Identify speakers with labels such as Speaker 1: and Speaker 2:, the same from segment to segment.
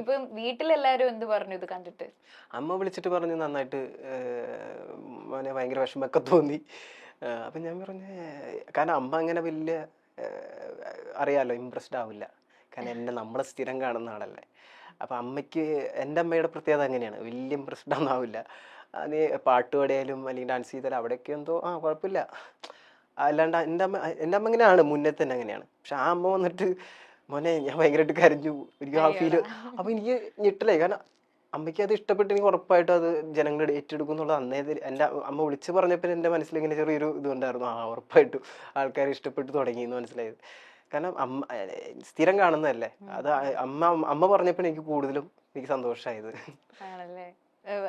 Speaker 1: ഇപ്പം വീട്ടിലെല്ലാരും എന്ത് പറഞ്ഞു ഇത് കണ്ടിട്ട്?
Speaker 2: അമ്മ വിളിച്ചിട്ട് പറഞ്ഞു നന്നായിട്ട് മോനെ ഭയങ്കര വിഷമൊക്കെ തോന്നി. അപ്പം ഞാൻ പറഞ്ഞു കാരണം അമ്മ അങ്ങനെ വലിയ അറിയാലോ ഇമ്പ്രസ്ഡ് ആവില്ല. കാരണം എന്നെ നമ്മളെ സ്ഥിരം കാണുന്ന ആളല്ലേ. അപ്പം അമ്മയ്ക്ക് എൻ്റെ അമ്മയുടെ പ്രത്യേകത അങ്ങനെയാണ്, വലിയ ഇമ്പ്രസ്ഡ് ഒന്നും ആവില്ല. നീ പാട്ട് പാടിയാലും അല്ലെങ്കിൽ ഡാൻസ് ചെയ്താലും അവിടെയൊക്കെ എന്തോ കുഴപ്പമില്ല. അല്ലാണ്ട് എൻ്റെ അമ്മ ഇങ്ങനെയാണ്, മുന്നേ തന്നെ അങ്ങനെയാണ്. പക്ഷെ ആ അമ്മ വന്നിട്ട് മോനെ ഞാൻ ഭയങ്കരമായിട്ട് കരഞ്ഞു, എനിക്ക് ആ ഫീല്.
Speaker 1: അയ്യോടാ.
Speaker 2: അപ്പം എനിക്ക് ഞെട്ടലായി. കാരണം അമ്മയ്ക്ക് അത് ഇഷ്ടപ്പെട്ടെങ്കിൽ ഉറപ്പായിട്ടും അത് ജനങ്ങൾ ഏറ്റെടുക്കും എന്നുള്ളത് അന്നേ എൻ്റെ അമ്മ വിളിച്ച് പറഞ്ഞപ്പോൾ എൻ്റെ മനസ്സിൽ ഇങ്ങനെ ചെറിയൊരു ഇതുണ്ടായിരുന്നു. ആ ഉറപ്പായിട്ടും ആൾക്കാർ ഇഷ്ടപ്പെട്ടു തുടങ്ങി എന്ന് മനസ്സിലായത്. കാരണം അമ്മ സ്ഥിരം കാണുന്നതല്ലേ. അത് അമ്മ അമ്മ പറഞ്ഞപ്പോൾ എനിക്ക് കൂടുതലും എനിക്ക് സന്തോഷമായത്.
Speaker 1: ആണല്ലേ.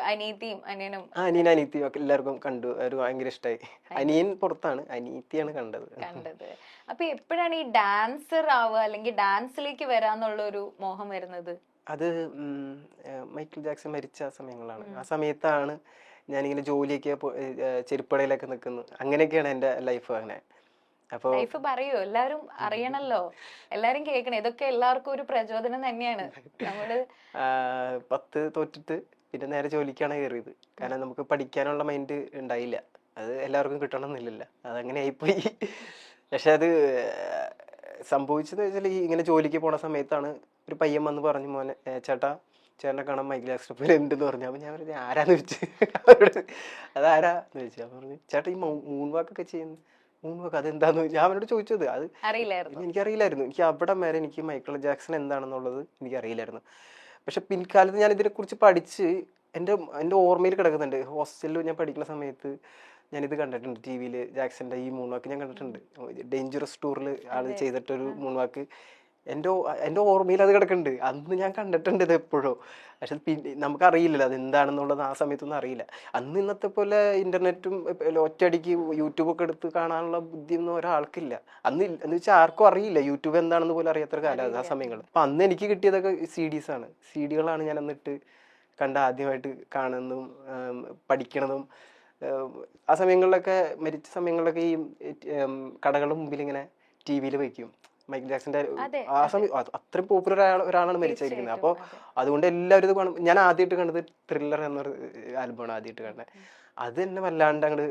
Speaker 1: അനിയത്തിയും അനിയനും
Speaker 2: അനിയൻ അനിയത്തിയും ഒക്കെ എല്ലാവർക്കും കണ്ടു, അവർ ഭയങ്കര ഇഷ്ടമായി. അനിയൻ പുറത്താണ്, അനിയത്തിയാണ് കണ്ടത്.
Speaker 1: കണ്ടത്. അപ്പൊ എപ്പോഴാണ് ഈ ഡാൻസർ ആവുക അല്ലെങ്കിൽ ഡാൻസിലേക്ക് വരാന്നുള്ള ഒരു മോഹം വരുന്നത്?
Speaker 2: അത് മൈക്കിൾ ജാക്സൺ മരിച്ച സമയങ്ങളാണ്. ആ സമയത്താണ് ഞാനിങ്ങനെ ജോലിയൊക്കെ ചെരുപ്പടയിലൊക്കെ നിൽക്കുന്നത്. അങ്ങനെയൊക്കെയാണ് എൻ്റെ ലൈഫ്. അങ്ങനെ അപ്പോൾ
Speaker 1: ലൈഫ് പറയൂ, എല്ലാരും അറിയണല്ലോ, എല്ലാരും കേൾക്കണം. ഇതൊക്കെ എല്ലാവർക്കും ഒരു പ്രചോദനം തന്നെയാണ്. നമ്മള്
Speaker 2: 10 തോറ്റിട്ട് പിന്നെ നേരെ ജോലിക്കാണ് കയറിയത്. കാരണം നമുക്ക് പഠിക്കാനുള്ള മൈൻഡ് ഉണ്ടായില്ല. അത് എല്ലാവർക്കും കിട്ടണം എന്നില്ലല്ലോ, അതങ്ങനെ ആയിപ്പോയി. പക്ഷെ അത് സംഭവിച്ചതെന്ന് വെച്ചാൽ ഈ ഇങ്ങനെ ജോലിക്ക് പോണ സമയത്താണ് ഒരു പയ്യൻ വന്ന് പറഞ്ഞു മോനെ ചേട്ടാ ചേട്ടനെ കാണാൻ മൈക്കിൾ ജാക്സൺ പോലെ ഉണ്ടെന്ന് പറഞ്ഞു. അപ്പം ഞാൻ പറഞ്ഞു ആരാന്ന് ചോദിച്ചു. അവരോട് അതാരാന്ന് ചോദിച്ചു. അപ്പം പറഞ്ഞു ചേട്ടാ ഈ മൂൺ വാക്കൊക്കെ ചെയ്യുന്നു. മൂൺ വാക്ക് അതെന്താന്ന് ഞാൻ അവരോട് ചോദിച്ചത്. അത്
Speaker 1: അറിയില്ലായിരുന്നു.
Speaker 2: എനിക്കറിയില്ലായിരുന്നു. എനിക്ക് അവിടെ വരെ എനിക്ക് മൈക്കിൾ ജാക്സൺ എന്താണെന്നുള്ളത് എനിക്കറിയില്ലായിരുന്നു. പക്ഷെ പിൻകാലത്ത് ഞാൻ ഇതിനെക്കുറിച്ച് പഠിച്ച് എൻ്റെ ഓർമ്മയിൽ കിടക്കുന്നുണ്ട്. ഹോസ്റ്റലിൽ ഞാൻ പഠിക്കുന്ന സമയത്ത് ഞാനിത് കണ്ടിട്ടുണ്ട്. ടി വിയിൽ ജാക്സന്റെ ഈ മൂൺ വാക്ക് ഞാൻ കണ്ടിട്ടുണ്ട്. ഡേഞ്ചറസ് ടൂറിൽ ആള് ചെയ്തിട്ടൊരു മൂൺ വാക്ക് എൻ്റെ ഓർമ്മയിൽ അത് കിടക്കുന്നുണ്ട്. അന്ന് ഞാൻ കണ്ടിട്ടുണ്ട് ഇത് എപ്പോഴോ. പക്ഷെ പിന്നെ നമുക്കറിയില്ലല്ലോ അത് എന്താണെന്നുള്ളത്. ആ സമയത്തൊന്നും അറിയില്ല. അന്ന് ഇന്നത്തെ പോലെ ഇന്റർനെറ്റും ഒറ്റയടിക്ക് യൂട്യൂബൊക്കെ എടുത്ത് കാണാനുള്ള ബുദ്ധിയൊന്നും ഒരാൾക്കില്ല. അന്ന് എന്ന് വെച്ചാൽ ആർക്കും അറിയില്ല യൂട്യൂബ് എന്താണെന്ന് പോലും അറിയാത്തൊരു കാലം ആ സമയങ്ങളിൽ. അപ്പം അന്ന് എനിക്ക് കിട്ടിയതൊക്കെ CDs ആണ്. CD-കളാണ് ഞാൻ എന്നിട്ട് കണ്ട് ആദ്യമായിട്ട് കാണുന്നതും പഠിക്കണതും. ആ സമയങ്ങളിലൊക്കെ മരിച്ച സമയങ്ങളിലൊക്കെ ഈ കടകളുടെ മുമ്പിൽ ഇങ്ങനെ TV-യിൽ വയ്ക്കും മൈക്കിൾ ജാക്സന്റെ.
Speaker 1: അതെ,
Speaker 2: ആ സമയം അത്രയും പോപ്പുലർ ഒരാളാണ് മരിച്ചിരിക്കുന്നത്. അപ്പോൾ
Speaker 1: തീർച്ചയായിട്ടും.
Speaker 2: അതുകൊണ്ട് എല്ലാവരും ഇത് കാണും. ഞാൻ ആദ്യമായിട്ട് കണ്ടത് ത്രില്ലർ എന്നൊരു ആൽബമാണ് ആദ്യമായിട്ട് കണ്ടത്. അത് തന്നെ വല്ലാണ്ട് അങ്ങോട്ട്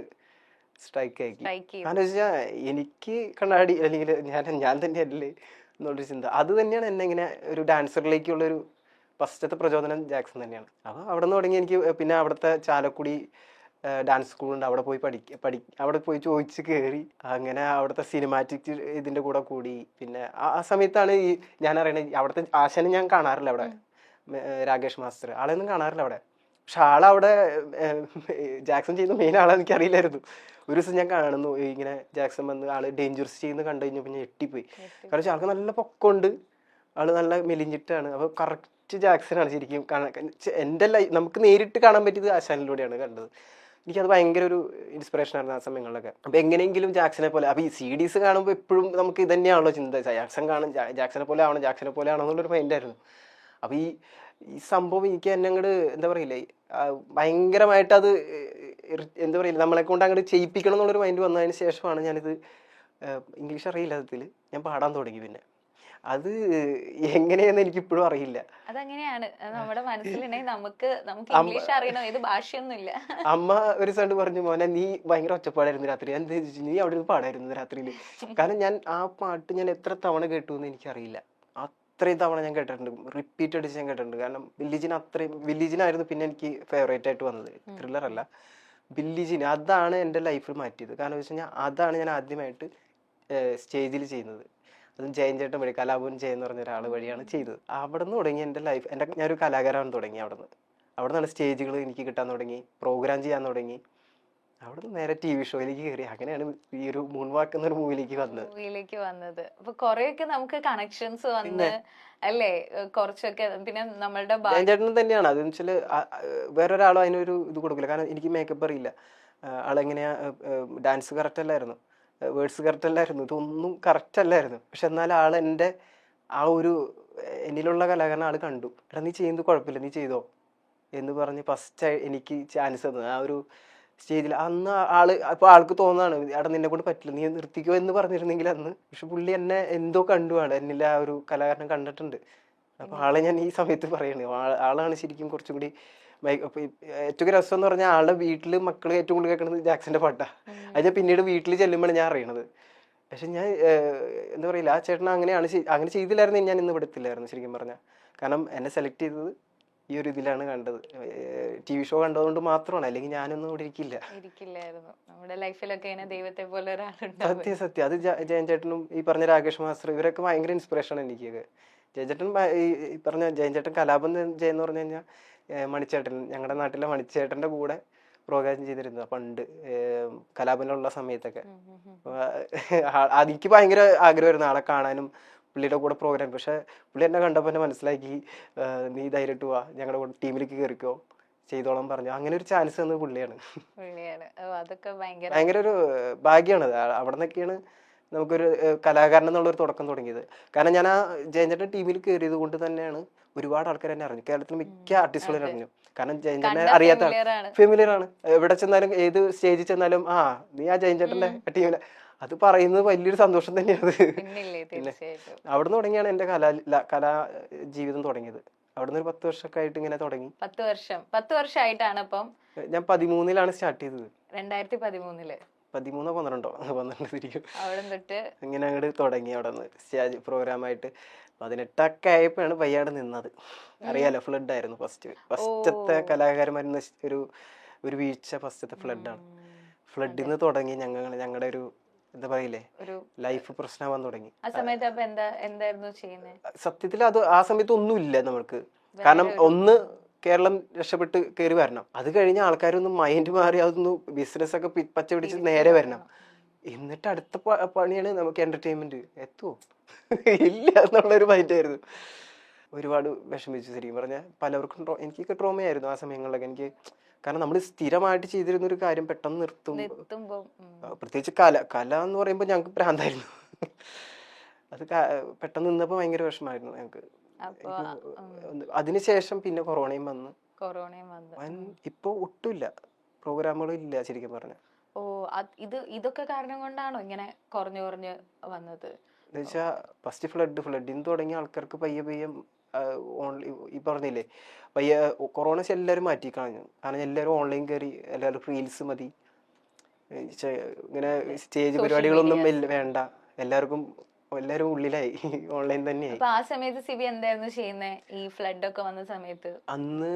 Speaker 2: സ്ട്രൈക്ക് ആക്കി.
Speaker 1: Strike ചെയ്തു.
Speaker 2: കാരണം വെച്ചാൽ എനിക്ക് കണ്ണാടി അല്ലെങ്കിൽ ഞാൻ തന്നെ അല്ലേ എന്നുള്ളൊരു ചിന്ത. അത് തന്നെയാണ് എന്നെ ഇങ്ങനെ ഒരു ഡാൻസറിലേക്കുള്ളൊരു ഫസ്റ്റത്തെ പ്രചോദനം ജാക്സൺ തന്നെയാണ്. അപ്പോൾ അവിടെ നിന്ന് തുടങ്ങി എനിക്ക്. പിന്നെ അവിടുത്തെ ചാലക്കുടി ഡാൻസ് സ്കൂളുണ്ട്, അവിടെ പോയി അവിടെ പോയി ചോദിച്ച് കയറി. അങ്ങനെ അവിടുത്തെ സിനിമാറ്റിക് ഇതിൻ്റെ കൂടെ കൂടി. പിന്നെ ആ സമയത്താണ് ഈ ഞാൻ അറിയണത് അവിടുത്തെ ആശാനെ ഞാൻ കാണാറില്ല അവിടെ. രാകേഷ് മാസ്റ്റർ ആളെയൊന്നും കാണാറില്ല അവിടെ. പക്ഷെ ആളവിടെ ജാക്സൺ ചെയ്യുന്ന മെയിൻ ആളെ എനിക്കറിയില്ലായിരുന്നു. ഒരു ദിവസം ഞാൻ കാണുന്നു ഇങ്ങനെ ജാക്സൺ വന്ന് ആള് ഡേഞ്ചറസ് ചെയ്യുന്ന കണ്ടു കഴിഞ്ഞപ്പോൾ ഞാൻ എട്ടിപ്പോയി. കാരണം വെച്ചാൽ ആൾക്ക് നല്ല പൊക്കമുണ്ട്, ആള് നല്ല മെലിഞ്ഞിട്ടാണ്. അപ്പോൾ കറക്റ്റ് ജാക്സനാണ് ശരിക്കും എൻ്റെ നമുക്ക് നേരിട്ട് കാണാൻ പറ്റിയത് ആശാനിലൂടെയാണ് കണ്ടത്. എനിക്കത് ഭയങ്കര ഒരു ഇൻസ്പിറേഷൻ ആയിരുന്നു ആ സമയങ്ങളിലൊക്കെ. അപ്പം എങ്ങനെയെങ്കിലും ജാക്സനെ പോലെ. അപ്പം ഈ CDs കാണുമ്പോൾ എപ്പോഴും നമുക്ക് ഇത് തന്നെയാണല്ലോ ചിന്ത, ജാക്സനെ പോലെ ആവണം എന്നുള്ളൊരു മൈൻഡായിരുന്നു. അപ്പം ഈ സംഭവം എനിക്ക് എന്നെ അങ്ങോട്ട് എന്താ പറയില്ലേ, ഭയങ്കരമായിട്ട് അത് എന്താ പറയില്ല നമ്മളെ കൊണ്ട് അങ്ങോട്ട് ചെയ്യിപ്പിക്കണം എന്നുള്ളൊരു മൈൻഡ് വന്നതിന് ശേഷമാണ് ഞാനിത് ഇംഗ്ലീഷ് അറിയില്ല അതിൽ ഞാൻ പാടാൻ തുടങ്ങി. പിന്നെ അത് എങ്ങനെയാന്ന് എനിക്കിപ്പോഴും അറിയില്ല.
Speaker 1: അതങ്ങനെയാണ്, നമ്മുടെ മനസ്സിലുണ്ടെങ്കിൽ നമുക്ക് ഇംഗ്ലീഷ് അറിയണോ, ഏത് ഭാഷയൊന്നുമില്ല.
Speaker 2: അമ്മ ഒരു സൈഡ് പറഞ്ഞു മോനെ നീ ഭയങ്കര ഒച്ചപ്പാടായിരുന്നു രാത്രി, എന്താ നീ അവിടെ നിന്ന് പാടായിരുന്നു രാത്രിയിൽ. കാരണം ഞാൻ ആ പാട്ട് ഞാൻ എത്ര തവണ കേട്ടു എന്ന് എനിക്കറിയില്ല. അത്രയും തവണ ഞാൻ കേട്ടിട്ടുണ്ട്, റിപ്പീറ്റ് അടിച്ച് ഞാൻ കേട്ടിട്ടുണ്ട്. കാരണം ബില്ലിജിനായിരുന്നു പിന്നെ എനിക്ക് ഫേവറേറ്റ് ആയിട്ട് വന്നത്, ത്രില്ലർ അല്ല. ബില്ലിജിന് അതാണ് എൻ്റെ ലൈഫിൽ മാറ്റിയത്. കാരണം വെച്ച് കഴിഞ്ഞാൽ അതാണ് ഞാൻ ആദ്യമായിട്ട് സ്റ്റേജിൽ ചെയ്യുന്നത്. അതും ജയൻ ചേട്ടൻ വഴി, കലാഭവൻ ജയൻ എന്ന് പറഞ്ഞ ഒരാൾ വഴിയാണ് ചെയ്തത്. അവിടെ നിന്ന് തുടങ്ങി എൻ്റെ ലൈഫ്. ഞാനൊരു കലാകാരൻ തുടങ്ങി അവിടെ നിന്നാണ് സ്റ്റേജുകൾ എനിക്ക് കിട്ടാൻ തുടങ്ങി, പ്രോഗ്രാം ചെയ്യാൻ തുടങ്ങി. അവിടെ നിന്ന് നേരെ TV ഷോയിലേക്ക് കയറി. അങ്ങനെയാണ് ഈ ഒരു മൂൺ വാക്ക് എന്നൊരു മൂവിയിലേക്ക്
Speaker 1: വന്നത്. അപ്പൊ കൊറേയൊക്കെ നമുക്ക് കണക്ഷൻസ് വന്ന് അല്ലേ, കുറച്ചൊക്കെ. പിന്നെ നമ്മളുടെ
Speaker 2: ജയൻ ചേട്ടൻ തന്നെയാണ് അതെന്ന് വെച്ചാൽ വേറൊരാളും അതിനൊരു ഇത് കൊടുക്കില്ല. കാരണം എനിക്ക് മേക്കപ്പ് അറിയില്ല. ആളെങ്ങനെയാ ഡാൻസ് കറക്റ്റ് അല്ലായിരുന്നു, വേർഡ്സ് കറക്റ്റ് അല്ലായിരുന്നു, ഇതൊന്നും കറക്റ്റ് അല്ലായിരുന്നു. പക്ഷെ എന്നാൽ ആൾ എൻ്റെ ആ ഒരു എന്നിലുള്ള കലാകാരൻ ആൾ കണ്ടു. എടാ നീ ചെയ്യുന്നത് കുഴപ്പമില്ല, നീ ചെയ്തോ എന്ന് പറഞ്ഞ് ഫസ്റ്റ് എനിക്ക് ചാൻസ് തന്നത് ആ ഒരു സ്റ്റേജിൽ. അന്ന് അപ്പോൾ ആൾക്ക് തോന്നുന്നതാണ് എടാ നിന്നെ കൊണ്ട് പറ്റില്ല, നീ നിർത്തിക്കോ എന്ന് പറഞ്ഞിരുന്നെങ്കിൽ അന്ന്. പക്ഷെ പുള്ളി എന്നെ എന്തോ കണ്ടു, എന്നില്ല ആ ഒരു കലാകാരനെ കണ്ടിട്ടുണ്ട്. അപ്പൊ ആളെ ഞാൻ ഈ സമയത്ത് പറയണേ, ആളാണ് ശരിക്കും കുറച്ചും കൂടി അപ്പൊ ഏറ്റവും രസം എന്ന് പറഞ്ഞാൽ ആളുടെ വീട്ടില് മക്കള് ഏറ്റവും കൂടുതൽ കേൾക്കുന്നത് ജാക്സന്റെ പാട്ടാ. അത് ഞാൻ പിന്നീട് വീട്ടിൽ ചെല്ലുമ്പോഴാണ് ഞാൻ അറിയണത്. പക്ഷെ ഞാൻ എന്താ പറയില്ല, ആ ചേട്ടൻ അങ്ങനെയാണ് അങ്ങനെ ചെയ്തില്ലായിരുന്നു ഞാൻ ഇന്ന് ഇവിടെ എത്തില്ലായിരുന്നു ശരിക്കും പറഞ്ഞാൽ. കാരണം എന്നെ സെലക്ട് ചെയ്തത് ഈ ഒരു ഇതിലാണ് കണ്ടത്, TV ഷോ കണ്ടതുകൊണ്ട് മാത്രമാണ്, അല്ലെങ്കിൽ ഞാനൊന്നും ഇവിടെ
Speaker 1: ഇരിക്കില്ലായിരുന്നു. നമ്മുടെ ലൈഫിലൊക്കെ ഇങ്ങനെ ദൈവത്തെ പോലെ ഒരാളുണ്ട്.
Speaker 2: സത്യം. അത് ജയൻ ചേട്ടനും ഈ പറഞ്ഞ രാകേഷ് മാസ്റ്റർ ഇവരൊക്കെ ഭയങ്കര ഇൻസ്പിറേഷൻ എനിക്കൊക്കെ. ജയൻ ചേട്ടൻ ഈ പറഞ്ഞ ജയൻ ചേട്ടൻ കലാപം ജയെന്ന് പറഞ്ഞു കഴിഞ്ഞാൽ മണിച്ചേട്ടൻ, ഞങ്ങളുടെ നാട്ടിലെ മണിച്ചേട്ടന്റെ കൂടെ പ്രോഗ്രാം ചെയ്തിരുന്നു പണ്ട് കലാപനുള്ള സമയത്തൊക്കെ. എനിക്ക് ഭയങ്കര ആഗ്രഹമായിരുന്നു ആളെ കാണാനും പുള്ളിയുടെ കൂടെ പ്രോഗ്രാം. പക്ഷെ പുള്ളി എന്നെ കണ്ടപ്പോൾ എന്നെ മനസ്സിലാക്കി, നീ ധൈര്യമായിട്ട് പോവാ, ഞങ്ങളുടെ കൂടെ ടീമിലേക്ക് കയറിക്കോ, ചെയ്തോളം പറഞ്ഞു. അങ്ങനെ ഒരു ചാൻസ് തന്നത് പുള്ളിയാണ്.
Speaker 1: അതൊക്കെ
Speaker 2: ഭയങ്കര ഒരു ഭാഗ്യമാണ്. അവിടെ നിന്നൊക്കെയാണ് നമുക്കൊരു കലാകാരൻ എന്നുള്ളൊരു തുടക്കം തുടങ്ങിയത്. കാരണം ഞാൻ ആ ജയൻചേട്ടൻ ടീമിൽ കയറിയത് കൊണ്ട് തന്നെയാണ് ഒരുപാട് ആൾക്കാർ എന്നെ അറിഞ്ഞു. കേരളത്തിൽ മിക്ക ആർട്ടിസ്റ്റുകളും അറിഞ്ഞു. കാരണം ജയൻചേട്ടനെ അറിയാത്ത ഫെമിലിയർ ആണ്. എവിടെ ചെന്നാലും ഏത് സ്റ്റേജിൽ ചെന്നാലും ആ നീ ആ ജയൻചേട്ടന്റെ ടീമിലെ, അത് പറയുന്നത് വലിയൊരു സന്തോഷം തന്നെയാണ്. അവിടെ നിന്ന് തുടങ്ങിയാണ് എന്റെ കലാ ജീവിതം തുടങ്ങിയത്. അവിടുന്ന് ഒരു 10 വർഷമൊക്കെ ആയിട്ട് ഇങ്ങനെ തുടങ്ങി.
Speaker 1: 10 വർഷമായിട്ടാണ്. അപ്പം
Speaker 2: ഞാൻ 13 സ്റ്റാർട്ട് ചെയ്തത്.
Speaker 1: 2013
Speaker 2: 13 തിരിക്കും.
Speaker 1: അവിടെ തൊട്ട്
Speaker 2: ഇങ്ങനെ അങ്ങോട്ട് തുടങ്ങി. അവിടെ നിന്ന് സ്റ്റേജ് പ്രോഗ്രാമായിട്ട് 18 ആയപ്പോഴാണ് പയ്യാട് നിന്നത്. അറിയാലോ, ഫ്ലഡ് ആയിരുന്നു ഫസ്റ്റത്തെ കലാകാരന്മാരുന്ന ഒരു വീഴ്ച. ഫസ്റ്റത്തെ ഫ്ലഡാണ്. ഫ്ലഡിൽ നിന്ന് തുടങ്ങി ഞങ്ങളുടെ ഒരു എന്താ പറയില്ലേ, ലൈഫ് പ്രശ്നമാവാൻ തുടങ്ങി. സത്യത്തിൽ അത് ആ സമയത്ത് ഒന്നുമില്ല നമ്മൾക്ക്. കാരണം ഒന്ന് കേരളം രക്ഷപ്പെട്ട് കയറി വരണം. അത് കഴിഞ്ഞ ആൾക്കാരൊന്ന് മൈൻഡ് മാറി അതൊന്ന് ബിസിനസ് ഒക്കെ പച്ച പിടിച്ച് നേരെ വരണം. എന്നിട്ട് അടുത്ത പണിയാണ് നമുക്ക് എന്റർടൈൻമെന്റ്. എത്തുവോ ഇല്ല എന്നുള്ളൊരു മൈൻഡായിരുന്നു. ഒരുപാട് വിഷമിച്ചു ശരിക്കും പറഞ്ഞാൽ. പലവർക്കും എനിക്കൊക്കെ ട്രോമയായിരുന്നു ആ സമയങ്ങളിലൊക്കെ എനിക്ക്. കാരണം നമ്മൾ സ്ഥിരമായിട്ട് ചെയ്തിരുന്ന ഒരു കാര്യം പെട്ടെന്ന് നിർത്തുമ്പോൾ, പ്രത്യേകിച്ച് കല എന്ന് പറയുമ്പോൾ ഞങ്ങൾക്ക് ഭ്രാന്തായിരുന്നു. അത് പെട്ടെന്ന് നിന്നപ്പോൾ ഭയങ്കര വിഷമായിരുന്നു ഞങ്ങൾക്ക്. അതിനുശേഷം പിന്നെ കൊറോണയും വന്നു. ഇപ്പൊ ഒട്ടുമില്ല, പ്രോഗ്രാമുകളും ഇല്ല ശരിക്കും പറഞ്ഞ.
Speaker 1: ഇതൊക്കെ കാരണം കൊണ്ടാണോ ഇങ്ങനെ കുറഞ്ഞു വന്നത്?
Speaker 2: എന്നുവെച്ചാ ഫസ്റ്റ് ഫ്ലഡിന്ന് തുടങ്ങിയ ആൾക്കാർക്ക് പയ്യെ ഈ പറഞ്ഞില്ലേ പയ്യെ കൊറോണ എല്ലാവരും മാറ്റി കളഞ്ഞു. കാരണം എല്ലാവരും ഓൺലൈൻ കയറി, എല്ലാവരും റീൽസ് മതി, ഇങ്ങനെ സ്റ്റേജ് പരിപാടികളൊന്നും വേണ്ട, എല്ലാവരും ഉള്ളിലായി, ഓൺലൈൻ തന്നെയായി.
Speaker 1: ആ സമയത്ത് സിബി എന്തായിരുന്നു ചെയ്യുന്നത് ഈ ഫ്ലഡ് ഒക്കെ വന്ന സമയത്ത്?
Speaker 2: അന്ന്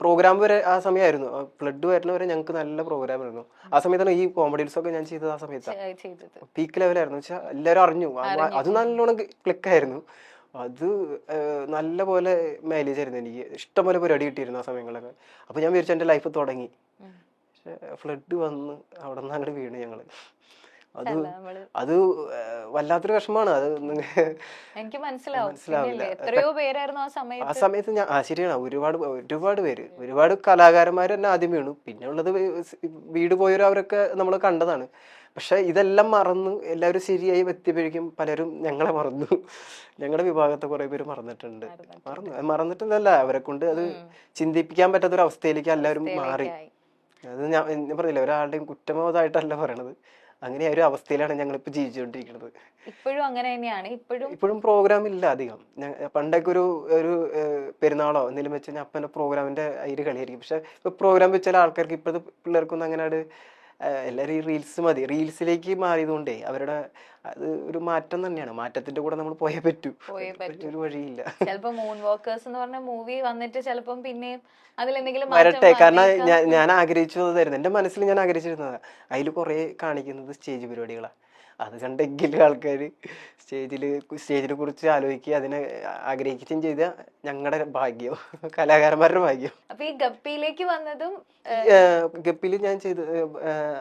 Speaker 2: പ്രോഗ്രാം വരെ ആ സമയമായിരുന്നു. ഫ്ലഡ് വരുന്നവരെ ഞങ്ങൾക്ക് നല്ല പ്രോഗ്രാം ആയിരുന്നു. ആ സമയത്താണ് ഈ കോമഡീസ് ഒക്കെ ഞാൻ ചെയ്തത്. ആ സമയത്താണ് പീക്ക് ലെവലായിരുന്നു. വെച്ചാൽ എല്ലാവരും അറിഞ്ഞു. അത് നല്ലോണം ക്ലിക്കായിരുന്നു. അത് നല്ല പോലെ മൈലേജ് ആയിരുന്നു. എനിക്ക് ഇഷ്ടംപോലെ പരിപാടി കിട്ടിയിരുന്നു ആ സമയങ്ങളിലൊക്കെ. അപ്പൊ ഞാൻ വിചാരിച്ചു എന്റെ ലൈഫ് തുടങ്ങി. പക്ഷെ ഫ്ലഡ് വന്ന് അവിടെ നിന്ന് അങ്ങോട്ട് വീണ് ഞങ്ങള്. അത് വല്ലാത്തൊരു വിഷമാണ്. അത്
Speaker 1: എനിക്ക് മനസ്സിലാവില്ല. എത്രയോ പേരായിരുന്നു ആ
Speaker 2: സമയത്ത്. ശരിയാണ്, ഒരുപാട് കലാകാരന്മാർ തന്നെ ആദ്യം വീണു. പിന്നെ ഉള്ളത് വീട് പോയവരും അവരൊക്കെ നമ്മൾ കണ്ടതാണ്. പക്ഷെ ഇതെല്ലാം മറന്ന് എല്ലാവരും ശരിയായി എത്തിയപ്പോഴേക്കും പലരും ഞങ്ങളെ മറന്നു. ഞങ്ങളുടെ വിഭാഗത്തെ കുറെ പേര് മറന്നിട്ടില്ല, അവരെ കൊണ്ട് അത് ചിന്തിപ്പിക്കാൻ പറ്റാത്തൊരു അവസ്ഥയിലേക്ക് എല്ലാവരും മാറി. അത് ഞാൻ പറഞ്ഞില്ല, ഒരാളുടെയും കുറ്റബോധമായിട്ടല്ല പറയണത്. അങ്ങനെ ഒരു അവസ്ഥയിലാണ് ഞങ്ങളിപ്പോ ജീവിച്ചുകൊണ്ടിരിക്കുന്നത്.
Speaker 1: ഇപ്പോഴും അങ്ങനെ തന്നെയാണ്.
Speaker 2: ഇപ്പോഴും പ്രോഗ്രാം ഇല്ല അധികം. പണ്ടൊക്കെ ഒരു പെരുന്നാളോ എന്തെങ്കിലും വെച്ച് കഴിഞ്ഞാൽ അപ്പൻ്റെ പ്രോഗ്രാമിന്റെ അതിൽ കളിയായിരിക്കും. പക്ഷെ ഇപ്പൊ പ്രോഗ്രാം വെച്ചാൽ ആൾക്കാർക്ക് ഇപ്പോഴത്തെ പിള്ളേർക്കൊന്നും അങ്ങനെ എല്ലാവരും ഈ റീൽസ് മതി. റീൽസിലേക്ക് മാറിയതുകൊണ്ടേ അവരുടെ അത് ഒരു മാറ്റം തന്നെയാണ്. മാറ്റത്തിന്റെ കൂടെ നമ്മൾ പോയേ പറ്റൂ, ഒരു വഴിയില്ല.
Speaker 1: ചിലപ്പോ മൂൺ വാക്കേഴ്സ് എന്ന് പറഞ്ഞ മൂവി വന്നിട്ട് ചിലപ്പം പിന്നെയും അതിലെന്തെങ്കിലും
Speaker 2: വരട്ടെ. കാരണം ഞാൻ ആഗ്രഹിച്ചതായിരുന്നു, എന്റെ മനസ്സിൽ ഞാൻ ആഗ്രഹിച്ചിരുന്നത്. അതിൽ കുറെ കാണിക്കുന്നത് സ്റ്റേജ് പരിപാടികളാണ്. അത് കണ്ടെങ്കിലും ആൾക്കാര് സ്റ്റേജിനെ കുറിച്ച് ആലോചിക്കുക, അതിനെ ആഗ്രഹിക്കുകയും ചെയ്ത ഞങ്ങളുടെ ഭാഗ്യം, കലാകാരന്മാരുടെ ഭാഗ്യം.
Speaker 1: അപ്പൊ ഈ ഗപ്പിയിലേക്ക് വന്നതും
Speaker 2: ഗപ്പിയിൽ ഞാൻ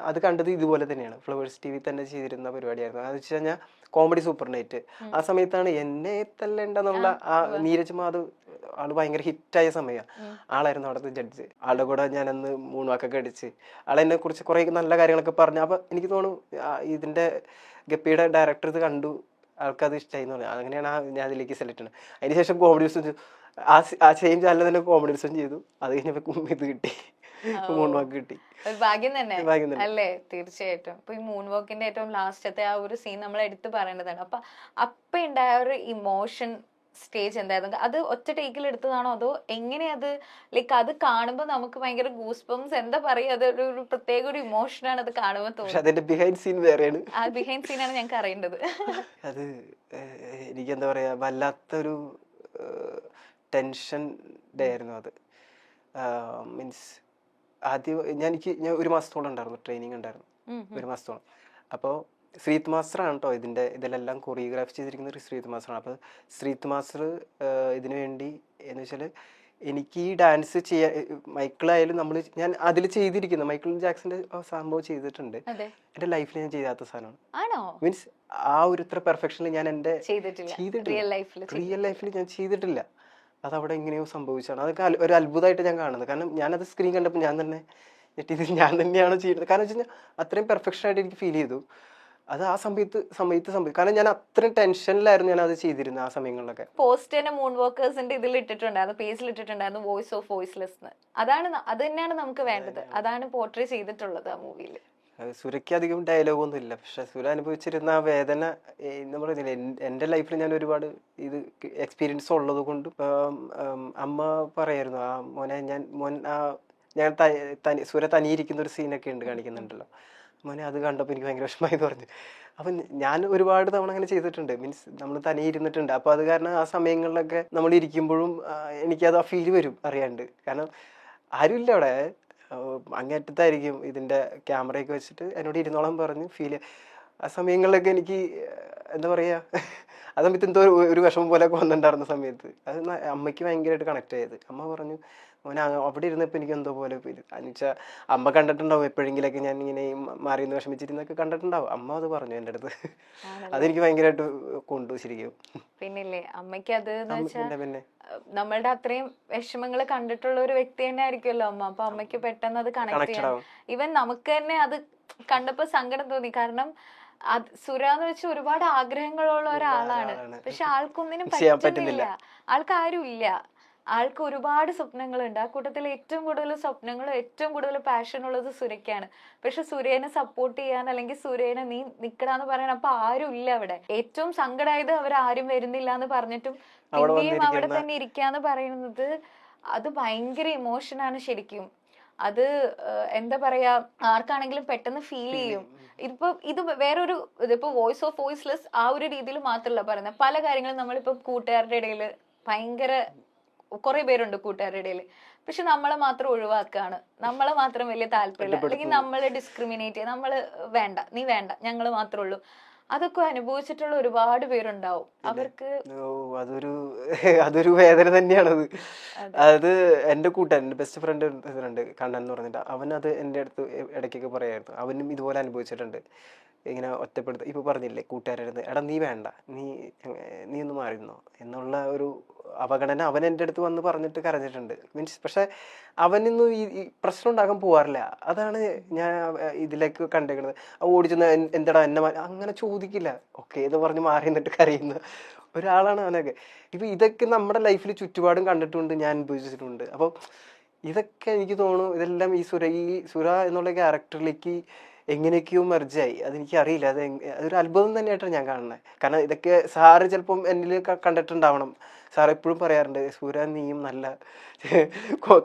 Speaker 2: അത് കണ്ടത് ഇതുപോലെ തന്നെയാണ്. ഫ്ലവേഴ്സ് TV തന്നെ ചെയ്തിരുന്ന പരിപാടിയായിരുന്നു. അതെന്ന് വെച്ച് കഴിഞ്ഞാൽ കോമഡി സൂപ്പർ നൈറ്റ്. ആ സമയത്താണ് എന്നെ തല്ലേണ്ടെന്നുള്ള ആ നീരജ് മാധവ് ആള് ഭയങ്കര ഹിറ്റായ സമയം. ആളായിരുന്നു അവിടുത്തെ ജഡ്ജ്. ആളുടെ കൂടെ ഞാനന്ന് 3 വാക്കൊക്കെ അടിച്ച് ആളെന്നെ കുറിച്ച് കുറെ നല്ല കാര്യങ്ങളൊക്കെ പറഞ്ഞു. അപ്പൊ എനിക്ക് തോന്നുന്നു ഇതിന്റെ ഗപ്പിയുടെ ഡയറക്ടർ ഇത് കണ്ടു, ആൾക്കത് ഇഷ്ടമായി എന്ന് പറഞ്ഞു. അങ്ങനെയാണ് ഞാൻ അതിലേക്ക് സെലക്ട് ചെയ്യുന്നത്. അതിനുശേഷം കോമഡി ദിവസം ആ സെയിം ചാനൽ തന്നെ കോമഡി ദിവസം ചെയ്തു. അത് കഴിഞ്ഞപ്പോ ഇത് കിട്ടി, 3 വാക്ക് കിട്ടി.
Speaker 1: ഒരു ഭാഗ്യം തന്നെ അല്ലേ? തീർച്ചയായിട്ടും. ഇപ്പൊ ഈ മൂൺ വാക്കിന്റെ ഏറ്റവും ലാസ്റ്റത്തെ ആ ഒരു സീൻ നമ്മൾ എടുത്തു പറയേണ്ടതാണ്. അപ്പൊ ഉണ്ടായ ഒരു ഇമോഷൻ സ്റ്റേജ് എന്തായിരുന്നു? അത് ഒറ്റ ടേക്കിൽ എടുത്തതാണോ അതോ എങ്ങനെ അത് ലൈക്ക് അത് കാണുമ്പോൾ നമുക്ക് ഭയങ്കര ഗൂസ് ബംസ്, എന്താ പറയാ, അത് ഒരു പ്രത്യേക ഒരു ഇമോഷനാണ് അത് കാണുമ്പോൾ
Speaker 2: പക്ഷെ
Speaker 1: തോന്നുന്നത്.
Speaker 2: അതിന്റെ ബിഹൈൻഡ് സീൻ വേറെയാണ്.
Speaker 1: ആ ബിഹൈൻഡ് സീനാണ് ഞങ്ങൾക്ക് അറിയേണ്ടത്.
Speaker 2: അത് എനിക്ക് എന്താ പറയാ, വല്ലാത്തൊരു ടെൻഷൻ ഡേ ആയിരുന്നു അത്. മീൻസ് ആദ്യം ഞാൻ 1 മാസത്തോളം ഉണ്ടായിരുന്നു, ട്രെയിനിങ് ഉണ്ടായിരുന്നു 1 മാസത്തോളം. അപ്പോൾ ശ്രീത് മാസ്റ്ററാണ് കേട്ടോ ഇതിലെല്ലാം കൊറിയോഗ്രാഫി ചെയ്തിരിക്കുന്നത് ശ്രീത് മാസ്റ്ററാണ്. അപ്പോൾ ശ്രീത് മാസ്റ്റർ ഇതിനു വേണ്ടി എന്ന് വെച്ചാൽ എനിക്ക് ഈ ഡാൻസ് ചെയ്യാൻ, മൈക്കിളായാലും ഞാൻ അതിൽ ചെയ്തിരിക്കുന്നത് മൈക്കിൾ ജാക്സന്റെ സംഭവം ചെയ്തിട്ടുണ്ട്. എൻ്റെ ലൈഫിൽ ഞാൻ ചെയ്യാത്ത സാധനമാണ്. മീൻസ് ആ ഒരു ഇത്ര പെർഫെക്ഷനിൽ ഞാൻ എൻ്റെ റിയൽ ലൈഫിൽ ഞാൻ ചെയ്തിട്ടില്ല. അതവിടെ എങ്ങനെയോ സംഭവിച്ചാണ്. അതൊക്കെ ഒരു അത്ഭുതമായിട്ട് ഞാൻ കാണുന്നത്. കാരണം ഞാനത് സ്ക്രീൻ കണ്ടപ്പോൾ ഞാൻ തന്നെ ഇത് ഞാൻ തന്നെയാണ് ചെയ്യുന്നത്. കാരണം വെച്ച് കഴിഞ്ഞാൽ അത്രയും പെർഫെക്ഷൻ ആയിട്ട് എനിക്ക് ഫീൽ ചെയ്തു. അത് ആ സമയത്ത് സംഭവിക്കും. കാരണം ഞാൻ അത്രയും ടെൻഷനിലായിരുന്നു ഞാൻ അത് ചെയ്തിരുന്നത് ആ സമയങ്ങളിലൊക്കെ.
Speaker 1: പോസ്റ്ററിന്റെ മൂൺ വോക്കേഴ്സിന്റെ ഇതിൽ ഇട്ടിട്ടുണ്ടായിരുന്നു, പേജിൽ ഇട്ടിട്ടുണ്ടായിരുന്നു വോയിസ് ഓഫ് വോയിസ്ലെസ്. അത് തന്നെയാണ് നമുക്ക് വേണ്ടത്. അതാണ് പോർട്രേ ചെയ്തിട്ടുള്ളത് ആ മൂവിയിൽ.
Speaker 2: സുരയ്ക്ക് അധികം ഡയലോഗൊന്നും ഇല്ല, പക്ഷെ സുര അനുഭവിച്ചിരുന്ന ആ വേദന നമ്മൾ എൻ്റെ ലൈഫിൽ ഞാൻ ഒരുപാട് ഇത് എക്സ്പീരിയൻസ് ഉള്ളത് കൊണ്ട് അമ്മ പറയായിരുന്നു, ആ മോനെ ഞാൻ സുര തനിയിരിക്കുന്ന ഒരു സീനൊക്കെ ഉണ്ട് കാണിക്കുന്നുണ്ടല്ലോ, മോനെ അത് കണ്ടപ്പോൾ എനിക്ക് ഭയങ്കര വിഷമമായി പറഞ്ഞു. അപ്പം ഞാൻ ഒരുപാട് തവണ അങ്ങനെ ചെയ്തിട്ടുണ്ട്. മീൻസ് നമ്മൾ തനിയെ ഇരുന്നിട്ടുണ്ട്. അപ്പോൾ അത് കാരണം ആ സമയങ്ങളിലൊക്കെ നമ്മൾ ഇരിക്കുമ്പോഴും എനിക്കത് ആ ഫീല് വരും അറിയാണ്ട്. കാരണം ആരുമില്ല അവിടെ, അങ്ങേറ്റത്തായിരിക്കും ഇതിൻ്റെ ക്യാമറയൊക്കെ വെച്ചിട്ട് എന്നോട് ഇരുന്നോളം പറഞ്ഞ് ഫീൽ. ആ സമയങ്ങളിലൊക്കെ എനിക്ക് എന്താ പറയുക, ആ സമയത്ത് എന്തോ ഒരു വിഷമം പോലെയൊക്കെ വന്നിട്ടുണ്ടായിരുന്ന സമയത്ത് അത് അമ്മയ്ക്ക് ഭയങ്കരമായിട്ട് കണക്ട് ആയത്. അമ്മ പറഞ്ഞു, മോനെ അവിടെ ഇരുന്നപ്പോൾ എനിക്ക് എന്തോ പോലെ എന്നുവെച്ചാൽ അമ്മ കണ്ടിട്ടുണ്ടാവും എപ്പോഴെങ്കിലൊക്കെ ഞാൻ ഇങ്ങനെ മാറി നിന്ന് വിഷമിച്ചിരുന്നൊക്കെ കണ്ടിട്ടുണ്ടാവും. അമ്മ അത് പറഞ്ഞു എൻ്റെ അടുത്ത്. അതെനിക്ക് ഭയങ്കരമായിട്ട് കൊണ്ടു ശരിക്കും.
Speaker 1: പിന്നില്ലേ അമ്മയ്ക്ക് അത് പിന്നെ നമ്മളുടെ അത്രയും വിഷമങ്ങൾ കണ്ടിട്ടുള്ള ഒരു വ്യക്തി തന്നെ ആയിരിക്കുമല്ലോ അമ്മ. അപ്പൊ അമ്മയ്ക്ക് പെട്ടെന്ന് അത് കണക്ട് ചെയ്യാം. ഈവൻ നമുക്ക് തന്നെ അത് കണ്ടപ്പോ സങ്കടം തോന്നി. കാരണം സുര എന്ന് വെച്ചാൽ ഒരുപാട് ആഗ്രഹങ്ങളുള്ള ഒരാളാണ്, പക്ഷെ ആൾക്കൊന്നിനും പറ്റുന്നില്ല. ആൾക്കാരും ഇല്ല. ആൾക്ക് ഒരുപാട് സ്വപ്നങ്ങളുണ്ട്. ആ കൂട്ടത്തിൽ ഏറ്റവും കൂടുതൽ സ്വപ്നങ്ങളും ഏറ്റവും കൂടുതൽ പാഷൻ ഉള്ളത് സുരയ്ക്കാണ്. പക്ഷെ സുരേനെ സപ്പോർട്ട് ചെയ്യാൻ അല്ലെങ്കിൽ സുരേനെ നീ നിക്കടാന്ന് പറയാൻ അപ്പൊ ആരും ഇല്ല അവിടെ. ഏറ്റവും സങ്കടമായത് അവരാരും വരുന്നില്ല എന്ന് പറഞ്ഞിട്ടും പിന്നെയും അവിടെ തന്നെ ഇരിക്കാന്ന് പറയുന്നത് അത് ഭയങ്കര ഇമോഷനാണ് ശരിക്കും. അത് എന്താ പറയാ, ആർക്കാണെങ്കിലും പെട്ടെന്ന് ഫീൽ ചെയ്യും. ഇത് വേറൊരു ഇതിപ്പോ വോയിസ് ഓഫ് വോയിസ്ലെസ് ആ ഒരു രീതിയിൽ മാത്രമല്ല പറയുന്നത്. പല കാര്യങ്ങളും നമ്മളിപ്പോ കൂട്ടുകാരുടെ ഇടയിൽ ഭയങ്കര കുറെ പേരുണ്ട് കൂട്ടുകാരുടെ ഇടയിൽ, പക്ഷെ നമ്മളെ മാത്രം ഒഴിവാക്കുകയാണ്, നമ്മളെ മാത്രം വലിയ താല്പര്യമില്ല, അല്ലെങ്കിൽ നമ്മളെ ഡിസ്ക്രിമിനേറ്റ് ചെയ്ത് നമ്മള് വേണ്ട, നീ വേണ്ട, ഞങ്ങള് മാത്രമേ ഉള്ളൂ. അതൊക്കെ അനുഭവിച്ചിട്ടുള്ള ഒരുപാട് പേരുണ്ടാവും. അവർക്ക്
Speaker 2: അതൊരു വേദന തന്നെയാണത്. അത് എൻ്റെ കൂട്ടുകാരൻ, എൻ്റെ ബെസ്റ്റ് ഫ്രണ്ട് ഉണ്ട് കണ്ണൻ എന്ന് പറഞ്ഞിട്ട്, അവനത് എൻ്റെ അടുത്ത് ഇടയ്ക്കൊക്കെ പറയായിരുന്നു. അവനും ഇതുപോലെ അനുഭവിച്ചിട്ടുണ്ട്. ഇങ്ങനെ ഒറ്റപ്പെടുത്ത ഇപ്പൊ പറഞ്ഞില്ലേ കൂട്ടുകാരുടെ, എടാ നീ വേണ്ട, നീ ഒന്ന് മാറിയിരുന്നോ എന്നുള്ള ഒരു അവഗണന അവൻ എൻ്റെ അടുത്ത് വന്ന് പറഞ്ഞിട്ട് കരഞ്ഞിട്ടുണ്ട്. മീൻസ് പക്ഷെ അവനൊന്നും ഈ പ്രശ്നം ഉണ്ടാക്കാൻ പോവാറില്ല. അതാണ് ഞാൻ ഇതിലേക്ക് കണ്ടേക്കുന്നത്. ഓടിച്ചെന്ന് എന്താടാ എന്നെ അങ്ങനെ ചോദിക്കില്ല. ഓക്കെ എന്ന് പറഞ്ഞ് മാറി നിന്നിട്ട് കരയുന്ന ഒരാളാണ് അവനൊക്കെ. ഇപ്പൊ ഇതൊക്കെ നമ്മുടെ ലൈഫിൽ ചുറ്റുപാടും കണ്ടിട്ടുണ്ട്, ഞാൻ അനുഭവിച്ചിട്ടുണ്ട്. അപ്പൊ ഇതൊക്കെ എനിക്ക് തോന്നുന്നു ഇതെല്ലാം ഈ സുര എന്നുള്ള ക്യാരക്ടറിലേക്ക് എങ്ങനെയൊക്കെയോ മെർജായി. അതെനിക്ക് അറിയില്ല. അതൊരു അത്ഭുതം തന്നെയായിട്ടാണ് ഞാൻ കാണുന്നത്. കാരണം ഇതൊക്കെ സാറ് ചിലപ്പം എന്നിൽ കണ്ടിട്ടുണ്ടാവണം. സാർ എപ്പോഴും പറയാറുണ്ട്, സൂര്യ നീയും നല്ല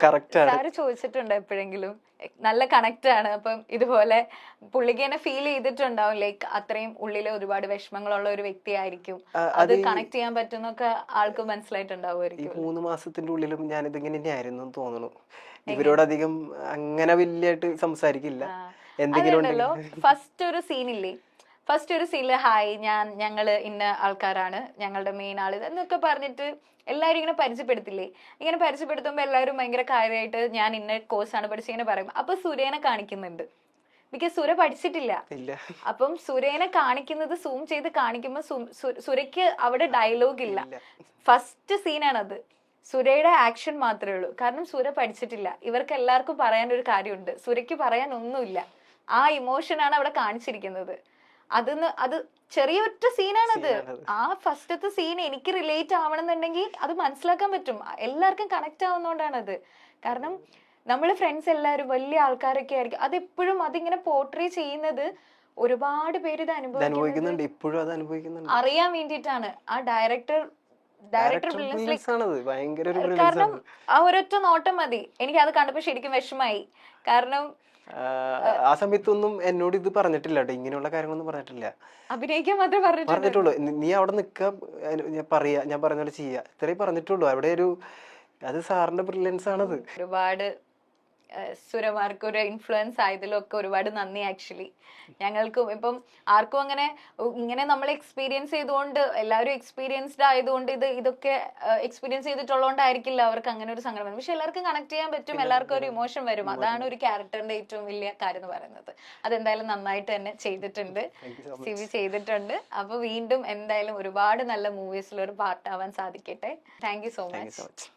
Speaker 2: കറക്റ്റാണ്.
Speaker 1: സാറ് ചോദിച്ചിട്ടുണ്ടോ എപ്പോഴെങ്കിലും? നല്ല കണക്ട് ആണ്. അപ്പം ഇതുപോലെ പുള്ളിക്ക് തന്നെ ഫീൽ ചെയ്തിട്ടുണ്ടാവും, ലൈക്ക് അത്രയും ഉള്ളില് ഒരുപാട് വിഷമങ്ങളുള്ള ഒരു വ്യക്തി ആയിരിക്കും, അത് കണക്ട് ചെയ്യാൻ പറ്റുന്നൊക്കെ ആൾക്ക് മനസ്സിലായിട്ടുണ്ടാവുമായിരിക്കും.
Speaker 2: 3 മാസത്തിന്റെ ഉള്ളിലും ഞാൻ ഇതിങ്ങനെ തന്നെയായിരുന്നു എന്ന് തോന്നുന്നു. ഇവരോടധികം അങ്ങനെ വലിയായിട്ട് സംസാരിക്കില്ല.
Speaker 1: എന്തെങ്കിലും ഫസ്റ്റ് ഒരു സീനില്ലേ, ഫസ്റ്റ് ഒരു സീനില് ഹായ് ഞങ്ങള് ഇന്ന ആൾക്കാരാണ്, ഞങ്ങളുടെ മെയിൻ ആള് എന്നൊക്കെ പറഞ്ഞിട്ട് എല്ലാവരും ഇങ്ങനെ പരിചയപ്പെടുത്തില്ലേ. ഇങ്ങനെ പരിചയപ്പെടുത്തുമ്പോ എല്ലാവരും ഭയങ്കര കാര്യമായിട്ട് ഞാൻ ഇന്ന കോഴ്സാണ് പഠിച്ചത് ഇങ്ങനെ പറയും. അപ്പൊ സുരേനെ കാണിക്കുന്നുണ്ട്, ബിക്കോസ് സുര പഠിച്ചിട്ടില്ല. അപ്പം സുരേനെ കാണിക്കുന്നത് സൂം ചെയ്ത് കാണിക്കുമ്പോ സുരയ്ക്ക് അവിടെ ഡയലോഗ് ഇല്ല. ഫസ്റ്റ് സീനാണത്. സുരയുടെ ആക്ഷൻ മാത്രമേ ഉള്ളൂ. കാരണം സുര പഠിച്ചിട്ടില്ല. ഇവർക്ക് എല്ലാവർക്കും പറയാൻ ഒരു കാര്യമുണ്ട്, സുരയ്ക്ക് പറയാൻ ഒന്നുമില്ല. ആ ഇമോഷനാണ് അവിടെ കാണിച്ചിരിക്കുന്നത്. അത് ചെറിയൊറ്റ സീനാണത്. ആ ഫസ്റ്റത്തെ സീൻ എനിക്ക് റിലേറ്റ് ആവണമെന്നുണ്ടെങ്കിൽ അത് മനസ്സിലാക്കാൻ പറ്റും. എല്ലാവർക്കും കണക്ട് ആവുന്നോണ്ടാണത്. കാരണം നമ്മള് ഫ്രണ്ട്സ് എല്ലാവരും വലിയ ആൾക്കാരൊക്കെ ആയിരിക്കും. അതെപ്പോഴും അതിങ്ങനെ പോർട്രേ ചെയ്യുന്നത് ഒരുപാട് പേര് ഇത് അനുഭവിക്കുന്നുണ്ട്,
Speaker 2: ഇപ്പോഴും അത് അനുഭവിക്കുന്നുണ്ട്,
Speaker 1: അറിയാൻ വേണ്ടിയിട്ടാണ്. ആ ഡയറക്ടർ ഡയറക്ടർ
Speaker 2: ബ്രില്യൻസ് ആണത്, ഭയങ്കര ഒരു brilliance
Speaker 1: കാരണം
Speaker 2: ആണ്.
Speaker 1: ആ ഒരൊറ്റ നോട്ടം മതി, എനിക്ക് അത് കണ്ടപ്പോ ശരിക്കും വിഷമായി. കാരണം
Speaker 2: ആ സമയത്തൊന്നും എന്നോട് ഇത് പറഞ്ഞിട്ടില്ല കേട്ടോ, ഇങ്ങനെയുള്ള കാര്യങ്ങളൊന്നും പറഞ്ഞിട്ടില്ല.
Speaker 1: അഭിനയിക്കാൻ മാത്രമേ
Speaker 2: പറഞ്ഞിട്ടുള്ളൂ നീ അവിടെ നിക്ക, ഞാൻ പറയാ, ഞാൻ പറഞ്ഞ പോലെ ചെയ്യാ, ഇത്രയും പറഞ്ഞിട്ടുള്ളൂ. അവിടെ ഒരു അത് സാറിന്റെ ബ്രില്യൻസ് ആണത്.
Speaker 1: ഒരുപാട് സുരമാർക്ക് ഒരു ഇൻഫ്ലുവൻസ് ആയതിലൊക്കെ ഒരുപാട് നന്ദി. ആക്ച്വലി ഞങ്ങൾക്കും ഇപ്പം ആർക്കും അങ്ങനെ ഇങ്ങനെ നമ്മൾ എക്സ്പീരിയൻസ് ചെയ്തുകൊണ്ട്, എല്ലാവരും എക്സ്പീരിയൻസ്ഡ് ആയതുകൊണ്ട് ഇതൊക്കെ എക്സ്പീരിയൻസ് ചെയ്തിട്ടുള്ളതുകൊണ്ടായിരിക്കില്ല അവർക്ക് അങ്ങനെ ഒരു സങ്കടം വരും. പക്ഷെ എല്ലാവർക്കും കണക്ട് ചെയ്യാൻ പറ്റും, എല്ലാവർക്കും ഒരു ഇമോഷൻ വരും. അതാണ് ഒരു ക്യാരക്ടറിന്റെ ഏറ്റവും വലിയ കാര്യം എന്ന് പറയുന്നത്. അതെന്തായാലും നന്നായിട്ട് തന്നെ ചെയ്തിട്ടുണ്ട്, സിവി ചെയ്തിട്ടുണ്ട്. അപ്പൊ വീണ്ടും എന്തായാലും ഒരുപാട് നല്ല മൂവീസിൽ ഒരു പാർട്ടാവാൻ സാധിക്കട്ടെ. Thank you so much.